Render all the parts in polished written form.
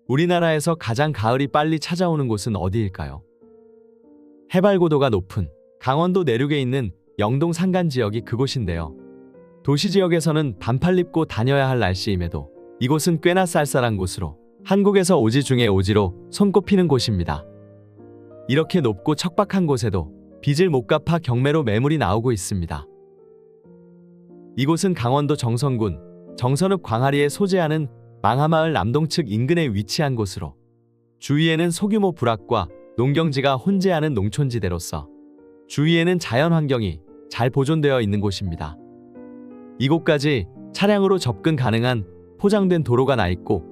우리나라에서 가장 가을이 빨리 찾아오는 곳은 어디일까요? 해발 고도가 높은 강원도 내륙에 있는 영동 산간 지역이 그곳인데요. 도시 지역에서는 반팔 입고 다녀야 할 날씨임에도 이곳은 꽤나 쌀쌀한 곳으로 한국에서 오지 중에 오지로 손꼽히는 곳입니다. 이렇게 높고 척박한 곳에도 빚을 못 갚아 경매로 매물이 나오고 있습니다. 이곳은 강원도 정선군 정선읍 광아리에 소재하는 망하마을 남동측 인근에 위치한 곳으로 주위에는 소규모 불악과 농경지가 혼재하는 농촌지대로서 주위에는 자연환경이 잘 보존되어 있는 곳입니다. 이곳까지 차량으로 접근 가능한 포장된 도로가 나 있고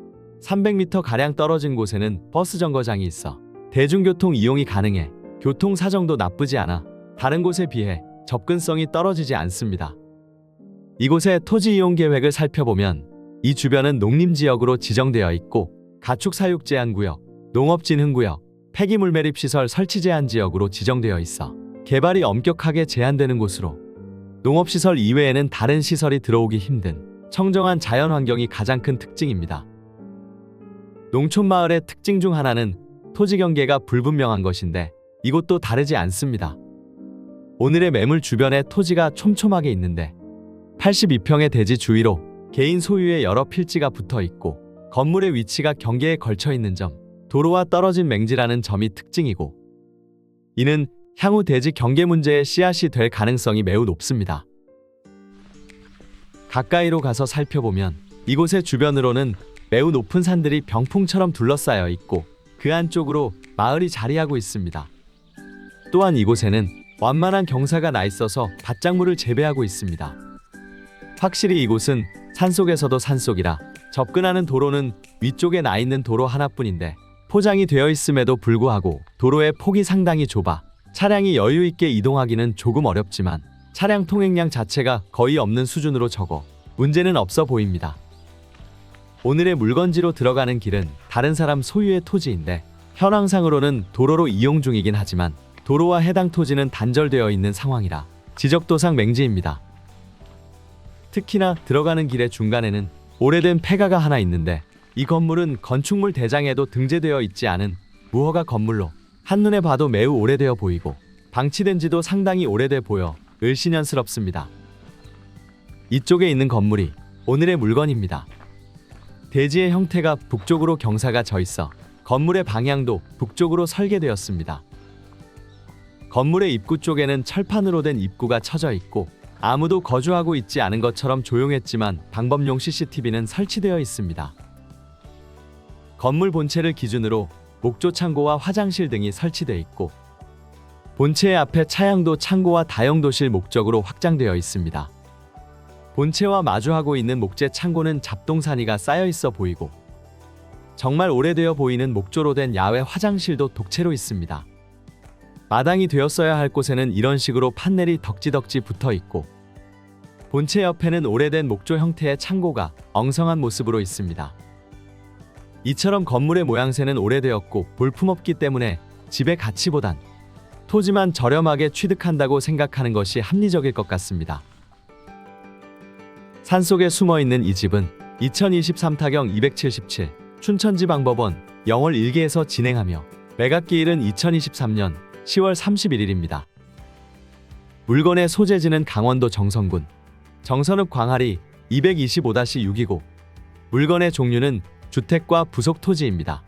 300m가량 떨어진 곳에는 버스 정거장이 있어 대중교통 이용이 가능해 교통 사정도 나쁘지 않아 다른 곳에 비해 접근성이 떨어지지 않습니다. 이곳의 토지 이용 계획을 살펴보면 이 주변은 농림지역으로 지정되어 있고 가축 사육 제한 구역, 농업 진흥 구역, 폐기물 매립 시설 설치 제한 지역으로 지정되어 있어 개발이 엄격하게 제한되는 곳으로 농업시설 이외에는 다른 시설이 들어오기 힘든 청정한 자연환경이 가장 큰 특징입니다. 농촌마을의 특징 중 하나는 토지 경계가 불분명한 것인데 이곳도 다르지 않습니다. 오늘의 매물 주변에 토지가 촘촘하게 있는데 82평의 대지 주위로 개인 소유의 여러 필지가 붙어 있고 건물의 위치가 경계에 걸쳐 있는 점, 도로와 떨어진 맹지라는 점이 특징이고 이는 향후 대지 경계 문제의 씨앗이 될 가능성이 매우 높습니다. 가까이로 가서 살펴보면 이곳의 주변으로는 매우 높은 산들이 병풍처럼 둘러싸여 있고 그 안쪽으로 마을이 자리하고 있습니다. 또한 이곳에는 완만한 경사가 나 있어서 밭작물을 재배하고 있습니다. 확실히 이곳은 산속에서도 산속이라 접근하는 도로는 위쪽에 나 있는 도로 하나뿐인데 포장이 되어 있음에도 불구하고 도로의 폭이 상당히 좁아 차량이 여유 있게 이동하기는 조금 어렵지만 차량 통행량 자체가 거의 없는 수준으로 적어 문제는 없어 보입니다. 오늘의 물건지로 들어가는 길은 다른 사람 소유의 토지인데 현황상으로는 도로로 이용 중이긴 하지만 도로와 해당 토지는 단절되어 있는 상황이라 지적도상 맹지입니다. 특히나 들어가는 길의 중간에는 오래된 폐가가 하나 있는데 이 건물은 건축물 대장에도 등재되어 있지 않은 무허가 건물로 한눈에 봐도 매우 오래되어 보이고 방치된 지도 상당히 오래돼 보여 을씨년스럽습니다. 이쪽에 있는 건물이 오늘의 물건입니다. 대지의 형태가 북쪽으로 경사가 져 있어 건물의 방향도 북쪽으로 설계되었습니다. 건물의 입구 쪽에는 철판으로 된 입구가 쳐져 있고 아무도 거주하고 있지 않은 것처럼 조용했지만 방범용 CCTV는 설치되어 있습니다. 건물 본체를 기준으로 목조 창고와 화장실 등이 설치되어 있고 본체의 앞에 차양도 창고와 다용도실 목적으로 확장되어 있습니다. 본체와 마주하고 있는 목재 창고는 잡동사니가 쌓여 있어 보이고 정말 오래되어 보이는 목조로 된 야외 화장실도 독채로 있습니다. 마당이 되었어야 할 곳에는 이런 식으로 판넬이 덕지덕지 붙어 있고 본체 옆에는 오래된 목조 형태의 창고가 엉성한 모습으로 있습니다. 이처럼 건물의 모양새는 오래되었고 볼품없기 때문에 집의 가치보단 토지만 저렴하게 취득한다고 생각하는 것이 합리적일 것 같습니다. 산속에 숨어있는 이 집은 2023타경 277 춘천지방법원 영월 1기에서 진행하며 매각기일은 2023년 10월 31일입니다. 물건의 소재지는 강원도 정선군 정선읍 광아리 225-6이고 물건의 종류는 주택과 부속 토지입니다.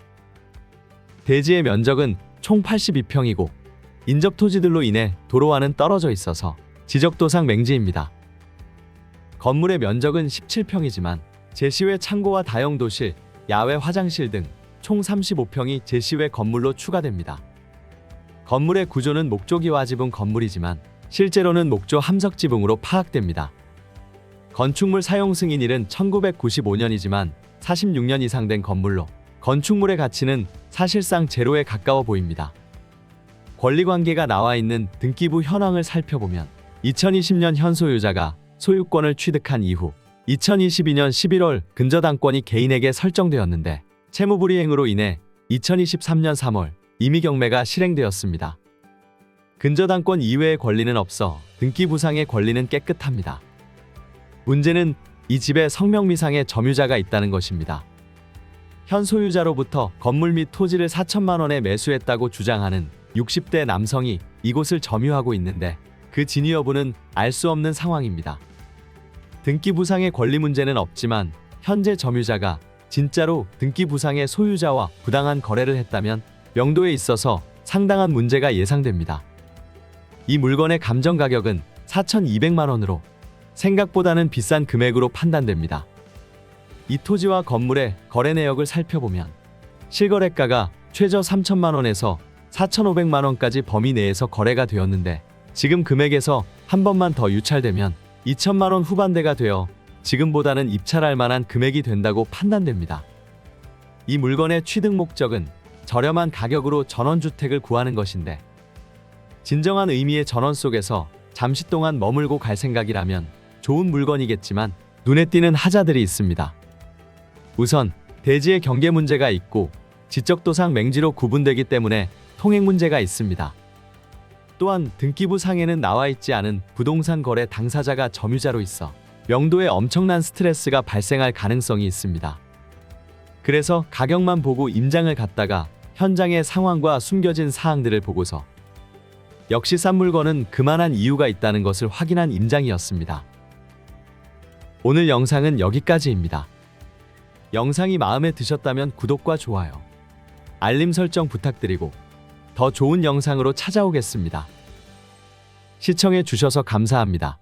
대지의 면적은 총 82평이고 인접 토지들로 인해 도로와는 떨어져 있어서 지적도상 맹지입니다. 건물의 면적은 17평이지만 제시외 창고와 다용도실, 야외 화장실 등 총 35평이 제시외 건물로 추가됩니다. 건물의 구조는 목조기와 지붕 건물이지만 실제로는 목조 함석 지붕으로 파악됩니다. 건축물 사용 승인일은 1995년이지만 46년 이상 된 건물로 건축물의 가치는 사실상 제로에 가까워 보입니다. 권리관계가 나와 있는 등기부 현황을 살펴보면 2020년 현 소유자가 소유권을 취득한 이후 2022년 11월 근저당권이 개인에게 설정되었는데 채무불이행으로 인해 2023년 3월 임의 경매가 실행되었습니다. 근저당권 이외의 권리는 없어 등기부상의 권리는 깨끗합니다. 문제는 이 집에 성명미상의 점유자가 있다는 것입니다. 현 소유자로부터 건물 및 토지를 4천만 원에 매수했다고 주장하는 60대 남성이 이곳을 점유하고 있는데 그 진위 여부는 알 수 없는 상황입니다. 등기 부상의 권리 문제는 없지만 현재 점유자가 진짜로 등기 부상의 소유자와 부당한 거래를 했다면 명도에 있어서 상당한 문제가 예상됩니다. 이 물건의 감정 가격은 4,200만 원으로 생각보다는 비싼 금액으로 판단됩니다. 이 토지와 건물의 거래 내역을 살펴보면 실거래가가 최저 3천만 원에서 4,500만 원까지 범위 내에서 거래가 되었는데 지금 금액에서 한 번만 더 유찰되면 2천만 원 후반대가 되어 지금보다는 입찰할 만한 금액이 된다고 판단됩니다. 이 물건의 취득 목적은 저렴한 가격으로 전원주택을 구하는 것인데 진정한 의미의 전원 속에서 잠시 동안 머물고 갈 생각이라면 좋은 물건이겠지만 눈에 띄는 하자들이 있습니다. 우선 대지의 경계 문제가 있고 지적도상 맹지로 구분되기 때문에 통행 문제가 있습니다. 또한 등기부 상에는 나와 있지 않은 부동산 거래 당사자가 점유자로 있어 명도에 엄청난 스트레스가 발생할 가능성이 있습니다. 그래서 가격만 보고 임장을 갔다가 현장의 상황과 숨겨진 사항들을 보고서 역시 싼 물건은 그만한 이유가 있다는 것을 확인한 임장이었습니다. 오늘 영상은 여기까지입니다. 영상이 마음에 드셨다면 구독과 좋아요, 알림 설정 부탁드리고 더 좋은 영상으로 찾아오겠습니다. 시청해 주셔서 감사합니다.